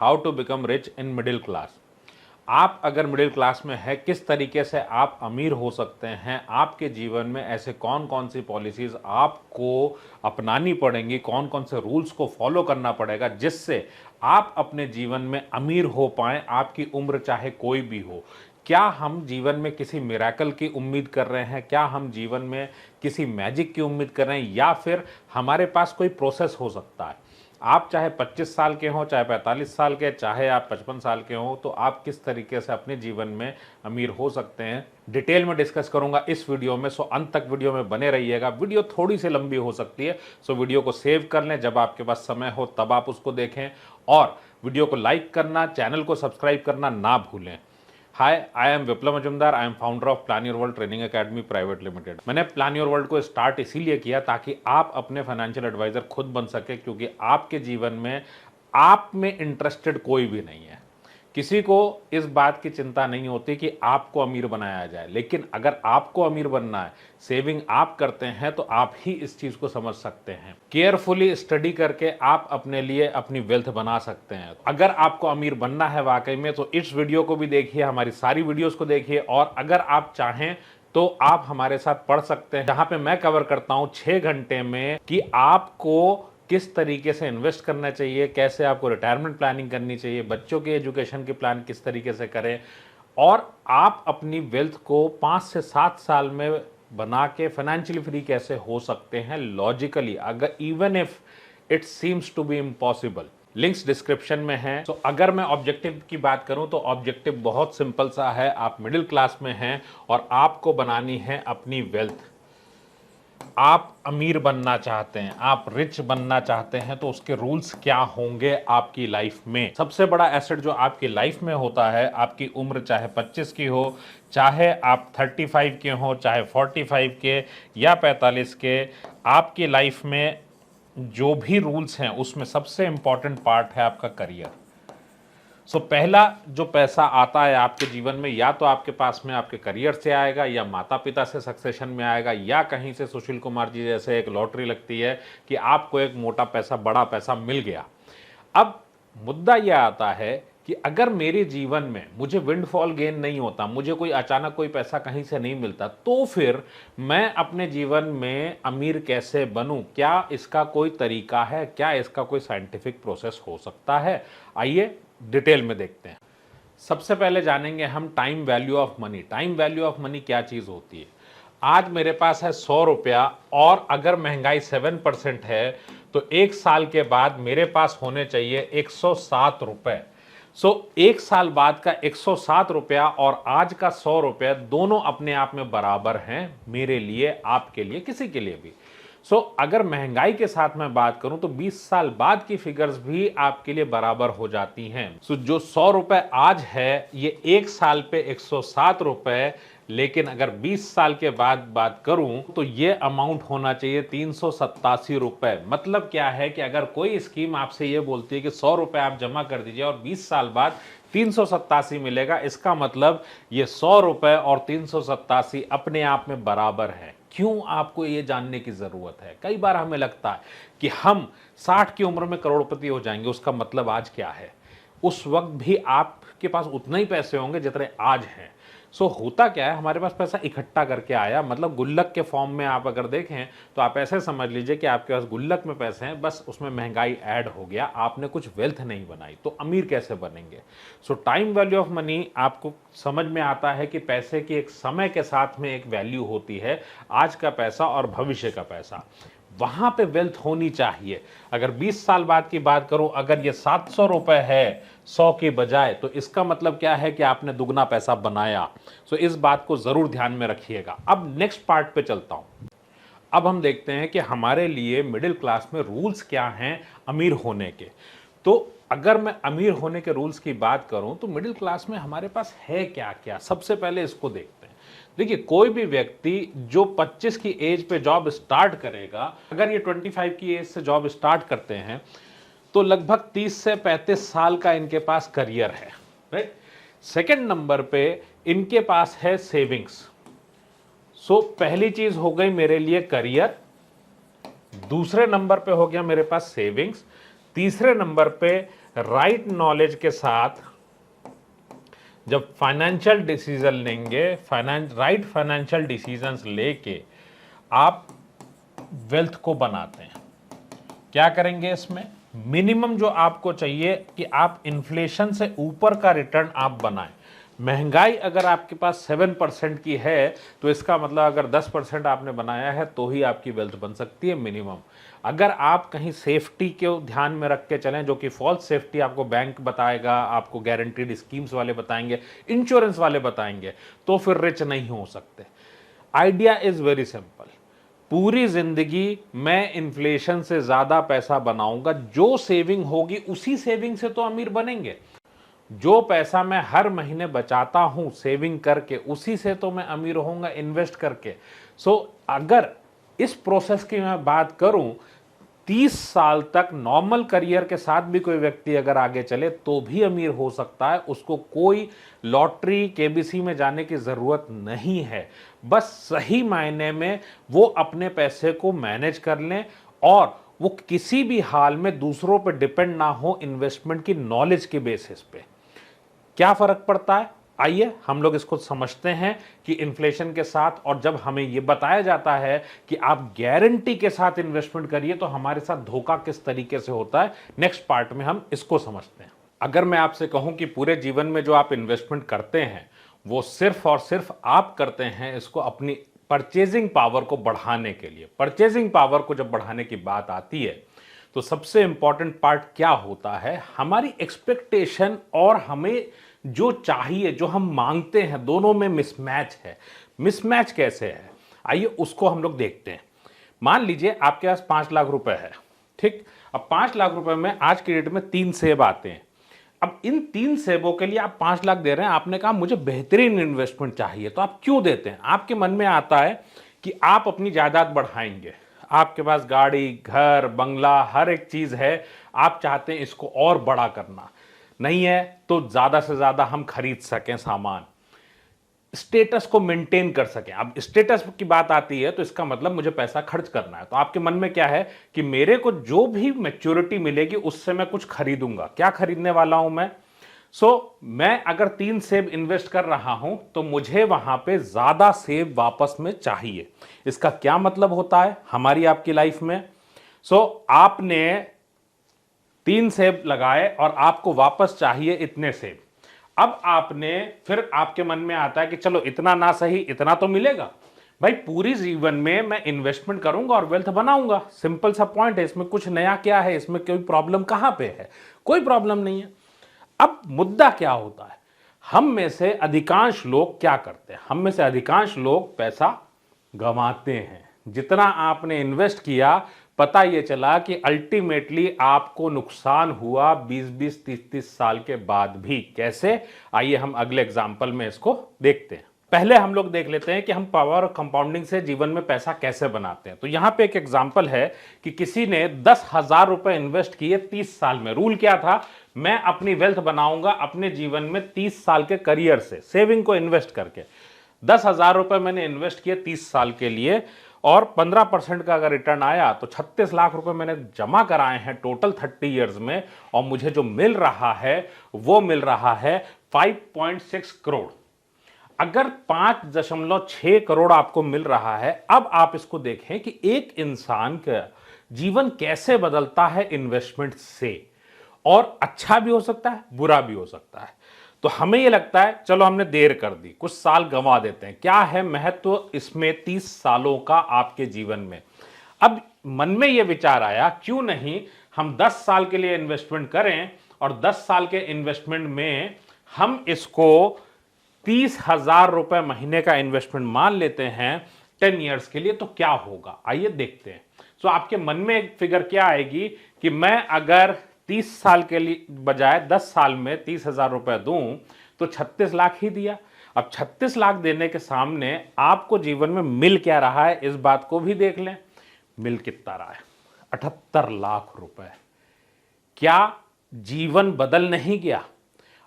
How to become rich in middle class. आप अगर middle class में है, किस तरीके से आप अमीर हो सकते हैं, आपके जीवन में ऐसे कौन कौन सी पॉलिसीज आपको अपनानी पड़ेंगी, कौन कौन से रूल्स को फॉलो करना पड़ेगा जिससे आप अपने जीवन में अमीर हो पाएं, आपकी उम्र चाहे कोई भी हो। क्या हम जीवन में किसी मिरेकल की उम्मीद कर रहे हैं, क्या हम जीवन में किसी मैजिक की उम्मीद कर रहे हैं, या फिर हमारे पास कोई प्रोसेस हो सकता है। आप चाहे 25 साल के हों, चाहे 45 साल के, चाहे आप 55 साल के हों, तो आप किस तरीके से अपने जीवन में अमीर हो सकते हैं, डिटेल में डिस्कस करूंगा इस वीडियो में। सो अंत तक वीडियो में बने रहिएगा। वीडियो थोड़ी सी लंबी हो सकती है, सो वीडियो को सेव कर लें, जब आपके पास समय हो तब आप उसको देखें, और वीडियो को लाइक करना, चैनल को सब्सक्राइब करना ना भूलें। Hi, I am Viplav Majumdar. I am founder of Plan Your World Training Academy Private Limited. मैंने प्लान योर वर्ल्ड को स्टार्ट इसीलिए किया ताकि आप अपने फाइनेंशियल एडवाइजर खुद बन सके, क्योंकि आपके जीवन में आप में इंटरेस्टेड कोई भी नहीं है। किसी को इस बात की चिंता नहीं होती कि आपको अमीर बनाया जाए, लेकिन अगर आपको अमीर बनना है, सेविंग आप करते हैं, तो आप ही इस चीज को समझ सकते हैं। केयरफुली स्टडी करके आप अपने लिए अपनी वेल्थ बना सकते हैं। अगर आपको अमीर बनना है वाकई में, तो इस वीडियो को भी देखिए, हमारी सारी वीडियोस को देखिए, और अगर आप चाहें तो आप हमारे साथ पढ़ सकते हैं, जहां पे मैं कवर करता हूं 6 घंटे में कि आपको किस तरीके से इन्वेस्ट करना चाहिए, कैसे आपको रिटायरमेंट प्लानिंग करनी चाहिए, बच्चों के एजुकेशन की प्लान किस तरीके से करें, और आप अपनी वेल्थ को 5 से 7 साल में बना के फाइनेंशियली फ्री कैसे हो सकते हैं लॉजिकली, अगर even if it seems to be impossible. Links description में है। तो अगर मैं ऑब्जेक्टिव की बात करूं तो ऑब्जेक्टिव बहुत सिंपल सा है। आप मिडिल क्लास में हैं और आपको बनानी है अपनी वेल्थ। आप अमीर बनना चाहते हैं, आप रिच बनना चाहते हैं, तो उसके रूल्स क्या होंगे आपकी लाइफ में। सबसे बड़ा एसेट जो आपकी लाइफ में होता है, आपकी उम्र चाहे 25 की हो, चाहे आप 35 के हो, चाहे 45 के या 45 के, आपकी लाइफ में जो भी रूल्स हैं उसमें सबसे इंपॉर्टेंट पार्ट है आपका करियर। सो पहला जो पैसा आता है आपके जीवन में, या तो आपके पास में आपके करियर से आएगा, या माता पिता से सक्सेशन में आएगा, या कहीं से सुशील कुमार जी जैसे एक लॉटरी लगती है कि आपको एक मोटा पैसा, बड़ा पैसा मिल गया। अब मुद्दा यह आता है कि अगर मेरे जीवन में मुझे विंडफॉल गेन नहीं होता, मुझे कोई अचानक कोई पैसा कहीं से नहीं मिलता, तो फिर मैं अपने जीवन में अमीर कैसे बनूं? क्या इसका कोई तरीका है? क्या इसका कोई साइंटिफिक प्रोसेस हो सकता है? आइए डिटेल में देखते हैं। सबसे पहले जानेंगे हम time value of money. Time value of money क्या चीज होती है? आज मेरे पास है 100 रुपया, और अगर महंगाई 7% है, तो एक साल के बाद मेरे पास होने चाहिए 107 रुपए। सो एक साल बाद का 107 रुपया और आज का 100 रुपया दोनों अपने आप में बराबर हैं, मेरे लिए, आपके लिए, किसी के लिए भी। अगर महंगाई के साथ मैं बात करूं तो 20 साल बाद की फिगर्स भी आपके लिए बराबर हो जाती हैं। जो 100 रुपए आज है, ये एक साल पे 107 रुपए, लेकिन अगर 20 साल के बाद बात करूं तो ये अमाउंट होना चाहिए 387 रुपए। मतलब क्या है कि अगर कोई स्कीम आपसे ये बोलती है कि 100 रुपए आप जमा कर दीजिए और 20 साल बाद 387 मिलेगा, इसका मतलब ये 100 रुपए और 387 अपने आप में बराबर है। क्यों आपको ये जानने की जरूरत है? कई बार हमें लगता है कि हम 60 की उम्र में करोड़पति हो जाएंगे। उसका मतलब आज क्या है? उस वक्त भी आपके पास उतने ही पैसे होंगे जितने आज हैं। होता क्या है, हमारे पास पैसा इकट्ठा करके आया, मतलब गुल्लक के फॉर्म में आप अगर देखें तो आप ऐसे समझ लीजिए कि आपके पास गुल्लक में पैसे हैं, बस उसमें महंगाई ऐड हो गया, आपने कुछ वेल्थ नहीं बनाई। तो अमीर कैसे बनेंगे? टाइम वैल्यू ऑफ मनी आपको समझ में आता है कि पैसे की एक समय के साथ में एक वैल्यू होती है, आज का पैसा और भविष्य का पैसा, वहां पे वेल्थ होनी चाहिए। अगर 20 साल बाद की बात करूं, अगर ये 700 रुपए है 100 की बजाय, तो इसका मतलब क्या है कि आपने दुगना पैसा बनाया। इस बात को जरूर ध्यान में रखिएगा। अब नेक्स्ट पार्ट पे चलता हूं। अब हम देखते हैं कि हमारे लिए मिडिल क्लास में रूल्स क्या हैं अमीर होने के। तो अगर मैं अमीर होने के रूल्स की बात करूं तो मिडिल क्लास में हमारे पास है क्या क्या, सबसे पहले इसको देखते हैं। देखिए, कोई भी व्यक्ति जो 25 की एज पे जॉब स्टार्ट करेगा, अगर ये 25 की एज से जॉब स्टार्ट करते हैं तो लगभग 30 से 35 साल का इनके पास करियर है, राइट। सेकंड नंबर पे इनके पास है सेविंग्स। पहली चीज हो गई मेरे लिए करियर, दूसरे नंबर पे हो गया मेरे पास सेविंग्स, तीसरे नंबर पे राइट नॉलेज के साथ जब फाइनेंशियल डिसीजन लेंगे, राइट फाइनेंशियल डिसीजंस लेके आप वेल्थ को बनाते हैं। क्या करेंगे इसमें? मिनिमम जो आपको चाहिए कि आप इन्फ्लेशन से ऊपर का रिटर्न आप बनाएं। महंगाई अगर आपके पास 7% की है तो इसका मतलब अगर 10% आपने बनाया है तो ही आपकी वेल्थ बन सकती है मिनिमम। अगर आप कहीं सेफ्टी को ध्यान में रख के चलें, जो कि फॉल्स सेफ्टी आपको बैंक बताएगा, आपको गारंटीड स्कीम्स वाले बताएंगे, इंश्योरेंस वाले बताएंगे, तो फिर रिच नहीं हो सकते। Idea is very simple. पूरी जिंदगी मैं इन्फ्लेशन से ज्यादा पैसा बनाऊंगा, जो सेविंग होगी उसी सेविंग से तो अमीर बनेंगे। जो पैसा मैं हर महीने बचाता हूं सेविंग करके, उसी से तो मैं अमीर होऊंगा इन्वेस्ट करके। अगर इस प्रोसेस की मैं बात करूं, 30 साल तक नॉर्मल करियर के साथ भी कोई व्यक्ति अगर आगे चले तो भी अमीर हो सकता है। उसको कोई लॉटरी केबीसी में जाने की जरूरत नहीं है। बस सही मायने में वो अपने पैसे को मैनेज कर लें और वो किसी भी हाल में दूसरों पर डिपेंड ना हो इन्वेस्टमेंट की नॉलेज के बेसिस पे। क्या फर्क पड़ता है, आइए हम लोग इसको समझते हैं कि इन्फ्लेशन के साथ, और जब हमें यह बताया जाता है कि आप गारंटी के साथ इन्वेस्टमेंट करिए तो हमारे साथ धोखा किस तरीके से होता है, नेक्स्ट पार्ट में हम इसको समझते हैं। अगर मैं आपसे कहूं कि पूरे जीवन में जो आप इन्वेस्टमेंट करते हैं वो सिर्फ और सिर्फ आप करते हैं इसको अपनी परचेजिंग पावर को बढ़ाने के लिए। परचेजिंग पावर को जब बढ़ाने की बात आती है तो सबसे इंपॉर्टेंट पार्ट क्या होता है, हमारी एक्सपेक्टेशन और हमें जो चाहिए, जो हम मांगते हैं, दोनों में मिसमैच है। मिसमैच कैसे है, आइए उसको हम लोग देखते हैं। मान लीजिए आपके पास 5 लाख रुपए है, ठीक। अब 5 लाख रुपए में आज की डेट में 3 सेब आते हैं। अब इन 3 सेबों के लिए आप 5 लाख दे रहे हैं। आपने कहा मुझे बेहतरीन इन्वेस्टमेंट चाहिए, तो आप क्यों देते हैं? आपके मन में आता है कि आप अपनी जायदाद बढ़ाएंगे, आपके पास गाड़ी, घर, बंगला, हर एक चीज है, आप चाहते हैं इसको और बड़ा करना। नहीं है तो ज्यादा से ज्यादा हम खरीद सकें सामान, स्टेटस को मेंटेन कर सकें। अब स्टेटस की बात आती है तो इसका मतलब मुझे पैसा खर्च करना है। तो आपके मन में क्या है कि मेरे को जो भी मैच्योरिटी मिलेगी उससे मैं कुछ खरीदूंगा। क्या खरीदने वाला हूं मैं? मैं अगर 3 सेब इन्वेस्ट कर रहा हूं तो मुझे वहां पे ज्यादा सेब वापस में चाहिए। इसका क्या मतलब होता है हमारी आपकी लाइफ में? आपने 3 सेब लगाए और आपको वापस चाहिए इतने सेब। अब आपने फिर आपके मन में आता है कि चलो इतना ना सही इतना तो मिलेगा भाई, पूरी जीवन में मैं इन्वेस्टमेंट करूंगा और वेल्थ बनाऊंगा। सिंपल सा पॉइंट है, इसमें कुछ नया क्या है, इसमें कोई प्रॉब्लम कहां पे है? कोई प्रॉब्लम नहीं है। अब मुद्दा क्या होता है, हम में से अधिकांश लोग क्या करते हैं? हम में से अधिकांश लोग पैसा गंवाते हैं। जितना आपने इन्वेस्ट किया, पता ये चला कि अल्टीमेटली आपको नुकसान हुआ 20-20, 30-30 साल के बाद भी। कैसे? आइए हम अगले एग्जाम्पल में इसको देखते हैं। पहले हम लोग देख लेते हैं कि हम पावर ऑफ कंपाउंडिंग से जीवन में पैसा कैसे बनाते हैं। तो यहां पे एक एग्जाम्पल है कि किसी ने 10,000 रुपए इन्वेस्ट किए 30 साल में। रूल क्या था? मैं अपनी वेल्थ बनाऊंगा अपने जीवन में 30 साल के करियर से, सेविंग को इन्वेस्ट करके। 10,000 रुपए मैंने इन्वेस्ट किए 30 साल के लिए और 15% का अगर रिटर्न आया तो 36 लाख रुपए मैंने जमा कराए हैं टोटल 30 इयर्स में, और मुझे जो मिल रहा है वो मिल रहा है 5.6 करोड़। अगर 5.6 करोड़ आपको मिल रहा है, अब आप इसको देखें कि एक इंसान का जीवन कैसे बदलता है इन्वेस्टमेंट से। और अच्छा भी हो सकता है, बुरा भी हो सकता है। तो हमें यह लगता है चलो हमने देर कर दी, कुछ साल गंवा देते हैं। क्या है महत्व इसमें 30 सालों का आपके जीवन में? अब मन में यह विचार आया क्यों नहीं हम 10 साल के लिए इन्वेस्टमेंट करें और 10 साल के इन्वेस्टमेंट में हम इसको 30,000 रुपए महीने का इन्वेस्टमेंट मान लेते हैं 10 ईयर्स के लिए, तो क्या होगा आइए देखते हैं। आपके मन में एक फिगर क्या आएगी कि मैं अगर 30 साल के लिए बजाय 10 साल में 30,000 रुपए दूं तो 36 लाख ही दिया। अब 36 लाख देने के सामने आपको जीवन में मिल क्या रहा है, इस बात को भी देख लें। मिल कितना रहा है? 78 लाख रुपए। क्या जीवन बदल नहीं गया?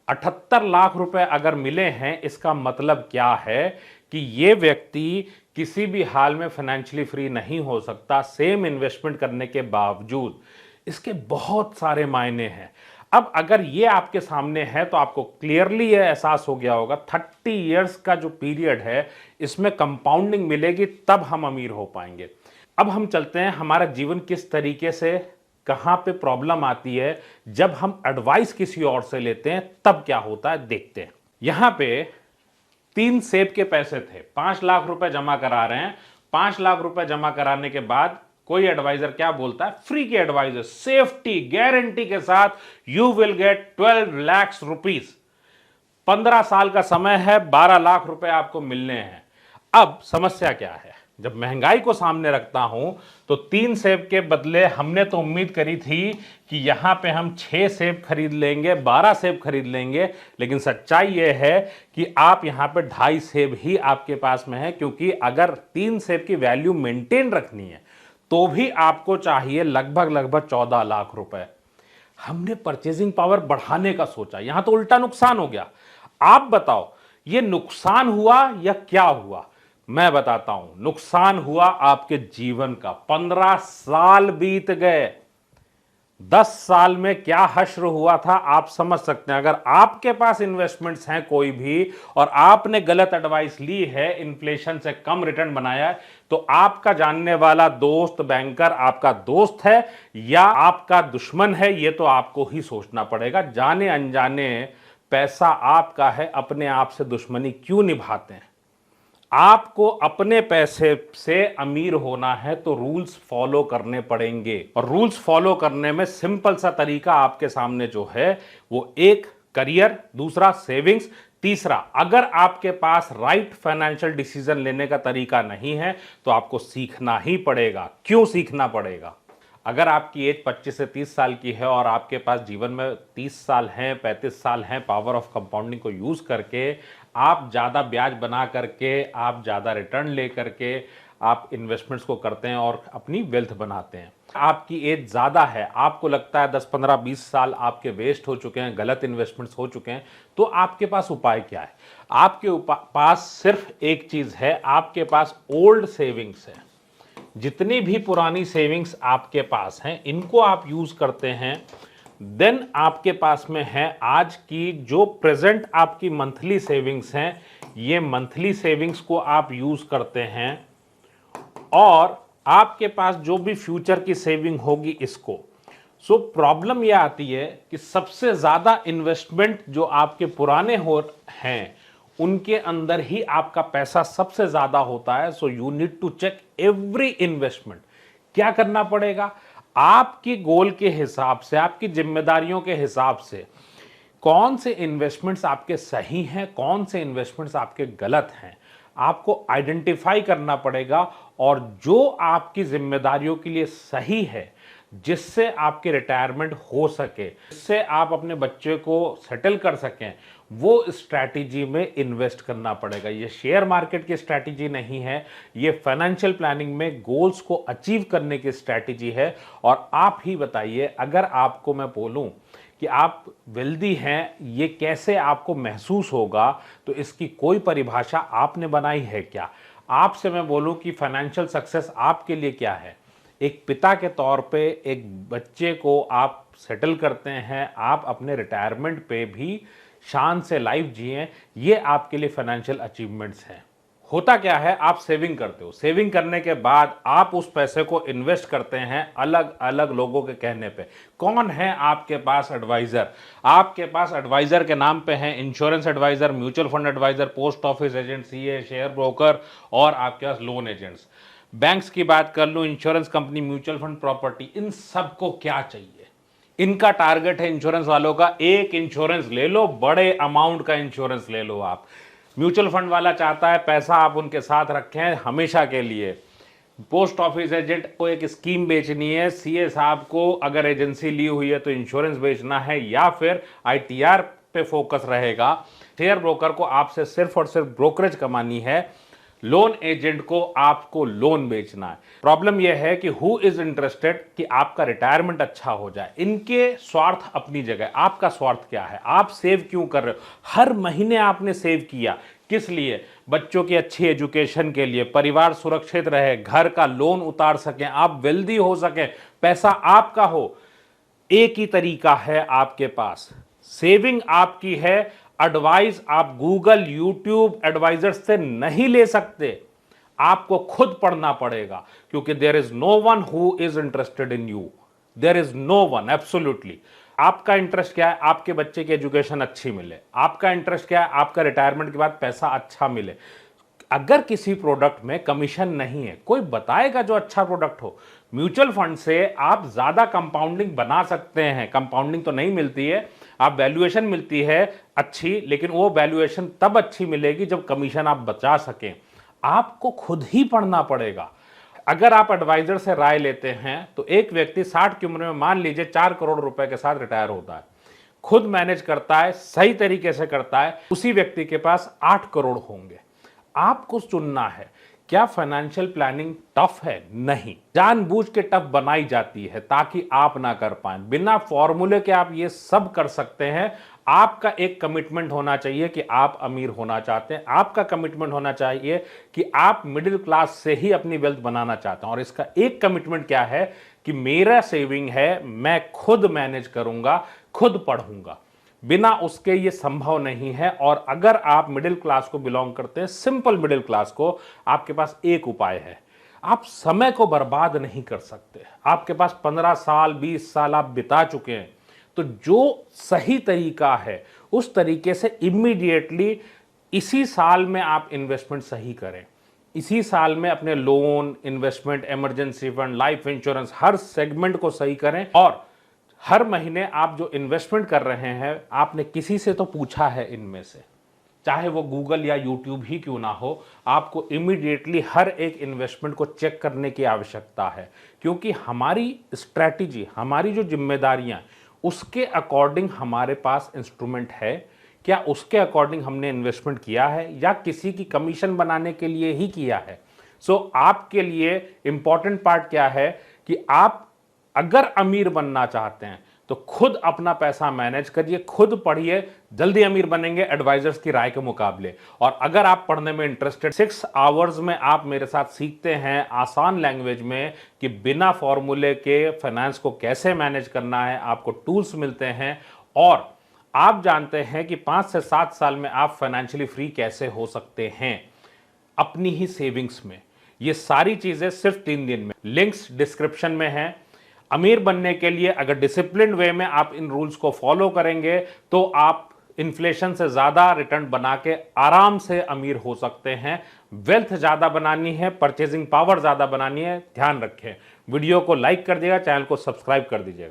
78 लाख रुपए अगर मिले हैं, इसका मतलब क्या है कि यह व्यक्ति किसी भी हाल में फाइनेंशियली फ्री नहीं हो सकता सेम इन्वेस्टमेंट करने के बावजूद। इसके बहुत सारे मायने हैं। अब अगर ये आपके सामने है तो आपको क्लियरली ये एहसास हो गया होगा 30 इयर्स का जो पीरियड है इसमें कंपाउंडिंग मिलेगी, तब हम अमीर हो पाएंगे। अब हम चलते हैं हमारा जीवन किस तरीके से, कहां पे प्रॉब्लम आती है, जब हम एडवाइस किसी और से लेते हैं तब क्या होता है देखते हैं। यहां पे 3 सेब के पैसे थे, 5 लाख रुपए जमा करा रहे हैं। 5 लाख रुपए जमा कराने के बाद कोई एडवाइजर क्या बोलता है, फ्री के एडवाइजर सेफ्टी गारंटी के साथ you will get 12 lakh rupees. 15 साल का समय है, 12 लाख रुपए आपको मिलने हैं। अब समस्या क्या है, जब महंगाई को सामने रखता हूं तो 3 सेब के बदले हमने तो उम्मीद करी थी कि यहां पे हम 6 सेब खरीद लेंगे, 12 सेब खरीद लेंगे, लेकिन सच्चाई यह है कि आप यहां पे 2.5 सेब ही आपके पास में है, क्योंकि अगर 3 सेब की वैल्यू मेंटेन रखनी है तो भी आपको चाहिए लगभग 14 लाख रुपए। हमने परचेजिंग पावर बढ़ाने का सोचा, यहां तो उल्टा नुकसान हो गया। आप बताओ ये नुकसान हुआ या क्या हुआ? मैं बताता हूं, नुकसान हुआ आपके जीवन का। 15 साल बीत गए, 10 साल में क्या हश्र हुआ था आप समझ सकते हैं। अगर आपके पास इन्वेस्टमेंट्स हैं कोई भी और आपने गलत एडवाइस ली है, इन्फ्लेशन से कम रिटर्न बनाया है, तो आपका जानने वाला दोस्त बैंकर आपका दोस्त है या आपका दुश्मन है, यह तो आपको ही सोचना पड़ेगा। जाने अनजाने पैसा आपका है, अपने आप से दुश्मनी क्यों निभाते हैं? आपको अपने पैसे से अमीर होना है तो रूल्स फॉलो करने पड़ेंगे, और रूल्स फॉलो करने में सिंपल सा तरीका आपके सामने जो है वो एक करियर, दूसरा सेविंग्स, तीसरा अगर आपके पास राइट फाइनेंशियल डिसीजन लेने का तरीका नहीं है तो आपको सीखना ही पड़ेगा। क्यों सीखना पड़ेगा? अगर आपकी एज 25 से 30 साल की है और आपके पास जीवन में 30 साल हैं, 35 साल हैं, पावर ऑफ कंपाउंडिंग को यूज़ करके आप ज़्यादा ब्याज बना करके, आप ज़्यादा रिटर्न ले करके आप इन्वेस्टमेंट्स को करते हैं और अपनी वेल्थ बनाते हैं। आपकी एज ज़्यादा है, आपको लगता है 10, 15, 20 साल आपके वेस्ट हो चुके हैं, गलत इन्वेस्टमेंट्स हो चुके हैं, तो आपके पास उपाय क्या है? आपके पास सिर्फ एक चीज़ है, आपके पास ओल्ड सेविंग्स है। जितनी भी पुरानी सेविंग्स आपके पास हैं इनको आप यूज करते हैं, देन आपके पास में है आज की जो प्रेजेंट आपकी मंथली सेविंग्स हैं, ये मंथली सेविंग्स को आप यूज करते हैं, और आपके पास जो भी फ्यूचर की सेविंग होगी इसको। सो प्रॉब्लम यह आती है कि सबसे ज्यादा इन्वेस्टमेंट जो आपके पुराने हैं उनके अंदर ही आपका पैसा सबसे ज्यादा होता है। So you need to check every investment. क्या करना पड़ेगा? आपकी गोल के हिसाब से, आपकी जिम्मेदारियों के हिसाब से कौन से इन्वेस्टमेंट्स आपके सही हैं, कौन से इन्वेस्टमेंट्स आपके गलत हैं, आपको आइडेंटिफाई करना पड़ेगा। और जो आपकी जिम्मेदारियों के लिए सही है, जिससे आपके रिटायरमेंट हो सके, जिससे आप अपने बच्चे को सेटल कर सकें, वो स्ट्रैटेजी में इन्वेस्ट करना पड़ेगा। ये शेयर मार्केट की स्ट्रैटेजी नहीं है, ये फाइनेंशियल प्लानिंग में गोल्स को अचीव करने की स्ट्रैटेजी है। और आप ही बताइए, अगर आपको मैं बोलूं कि आप वेल्दी हैं, ये कैसे आपको महसूस होगा, तो इसकी कोई परिभाषा आपने बनाई है क्या? आपसे मैं बोलूं कि फाइनेंशियल सक्सेस आपके लिए क्या है? एक पिता के तौर पे एक बच्चे को आप सेटल करते हैं, आप अपने रिटायरमेंट पे भी शान से लाइफ जिए, ये आपके लिए फाइनेंशियल अचीवमेंट्स हैं। होता क्या है, आप सेविंग करते हो, सेविंग करने के बाद आप उस पैसे को इन्वेस्ट करते हैं अलग अलग लोगों के कहने पे। कौन है आपके पास एडवाइजर? आपके पास एडवाइजर के नाम पे हैं insurance advisor, mutual fund advisor, post office agent, CA, share broker, और आपके पास लोन एजेंट्स। बैंक्स की बात कर लो, insurance company, mutual fund, property, इन सबको क्या चाहिए? इनका टारगेट है इंश्योरेंस वालों का, एक इंश्योरेंस ले लो, बड़े अमाउंट का इंश्योरेंस ले लो आप। म्यूचुअल फंड वाला चाहता है पैसा आप उनके साथ रखें हमेशा के लिए। पोस्ट ऑफिस एजेंट को एक स्कीम बेचनी है, सीए साहब को अगर एजेंसी ली हुई है तो इंश्योरेंस बेचना है, या फिर आईटीआर पे फोकस रहेगा। शेयर ब्रोकर को आपसे सिर्फ और सिर्फ ब्रोकरेज कमानी है, लोन एजेंट को आपको लोन बेचना है। प्रॉब्लम यह है कि हु इज इंटरेस्टेड कि आपका रिटायरमेंट अच्छा हो जाए। इनके स्वार्थ अपनी जगह, आपका स्वार्थ क्या है? आप सेव क्यों कर रहे हो? हर महीने आपने सेव किया, किस लिए? बच्चों की अच्छी एजुकेशन के लिए, परिवार सुरक्षित रहे, घर का लोन उतार सकें, आप वेल्दी हो सकें, पैसा आपका हो। एक ही तरीका है आपके पास, सेविंग आपकी है। एडवाइस आप गूगल, यूट्यूब एडवाइजर्स से नहीं ले सकते, आपको खुद पढ़ना पड़ेगा, क्योंकि there is no one who is interested in you, there is no one, absolutely. आपका इंटरेस्ट क्या है? आपके बच्चे की एजुकेशन अच्छी मिले। आपका इंटरेस्ट क्या है? आपका रिटायरमेंट के बाद पैसा अच्छा मिले। अगर किसी प्रोडक्ट में कमीशन नहीं है, कोई बताएगा जो अच्छा प्रोडक्ट हो। म्यूचुअल फंड से आप ज्यादा कंपाउंडिंग बना सकते हैं। कंपाउंडिंग तो नहीं मिलती है, आप वैल्यूएशन मिलती है अच्छी, लेकिन वो वैल्यूएशन तब अच्छी मिलेगी जब कमीशन आप बचा सकें। आपको खुद ही पढ़ना पड़ेगा। अगर आप एडवाइजर से राय लेते हैं तो एक व्यक्ति 60 की उम्र में मान लीजिए 4 करोड़ रुपए के साथ रिटायर होता है, खुद मैनेज करता है, सही तरीके से करता है, उसी व्यक्ति के पास 8 करोड़ होंगे। आपको चुनना है। क्या फाइनेंशियल प्लानिंग टफ है? नहीं, जानबूझ के टफ बनाई जाती है ताकि आप ना कर पाएं। बिना फॉर्मूले के आप ये सब कर सकते हैं। आपका एक कमिटमेंट होना चाहिए कि आप अमीर होना चाहते हैं। आपका कमिटमेंट होना चाहिए कि आप मिडिल क्लास से ही अपनी वेल्थ बनाना चाहते हैं। और इसका एक कमिटमेंट क्या है कि मेरा सेविंग है, मैं खुद मैनेज करूंगा, खुद पढ़ूंगा। बिना उसके ये संभव नहीं है। और अगर आप मिडिल क्लास को बिलोंग करते हैं, सिंपल मिडिल क्लास को, आपके पास एक उपाय है। आप समय को बर्बाद नहीं कर सकते। आपके पास 15 साल 20 साल आप बिता चुके हैं, तो जो सही तरीका है उस तरीके से इमीडिएटली इसी साल में आप इन्वेस्टमेंट सही करें। इसी साल में अपने loan, investment, emergency fund, life insurance, हर सेगमेंट को सही करें। और हर महीने आप जो इन्वेस्टमेंट कर रहे हैं, आपने किसी से तो पूछा है इनमें से, चाहे वो गूगल या यूट्यूब ही क्यों ना हो, आपको इमीडिएटली हर एक इन्वेस्टमेंट को चेक करने की आवश्यकता है। क्योंकि हमारी स्ट्रैटेजी, हमारी जो जिम्मेदारियां, उसके अकॉर्डिंग हमारे पास इंस्ट्रूमेंट है क्या? उसके अकॉर्डिंग हमने इन्वेस्टमेंट किया है या किसी की कमीशन बनाने के लिए ही किया है? सो आपके लिए इंपॉर्टेंट पार्ट क्या है कि आप अगर अमीर बनना चाहते हैं तो खुद अपना पैसा मैनेज करिए, खुद पढ़िए, जल्दी अमीर बनेंगे एडवाइजर्स की राय के मुकाबले। और अगर आप पढ़ने में इंटरेस्टेड, 6 आवर्स में आप मेरे साथ सीखते हैं आसान लैंग्वेज में कि बिना फॉर्मूले के फाइनेंस को कैसे मैनेज करना है। आपको टूल्स मिलते हैं और आप जानते हैं कि 5 से 7 साल में आप फाइनेंशियली फ्री कैसे हो सकते हैं अपनी ही सेविंग्स में। ये सारी चीजें सिर्फ 3 दिन में। लिंक्स डिस्क्रिप्शन में है। अमीर बनने के लिए अगर डिसिप्लिन वे में आप इन रूल्स को फॉलो करेंगे तो आप इन्फ्लेशन से ज्यादा रिटर्न बना के आराम से अमीर हो सकते हैं। वेल्थ ज्यादा बनानी है, परचेजिंग पावर ज्यादा बनानी है, ध्यान रखें। वीडियो को लाइक कर दीजिएगा, चैनल को सब्सक्राइब कर दीजिएगा।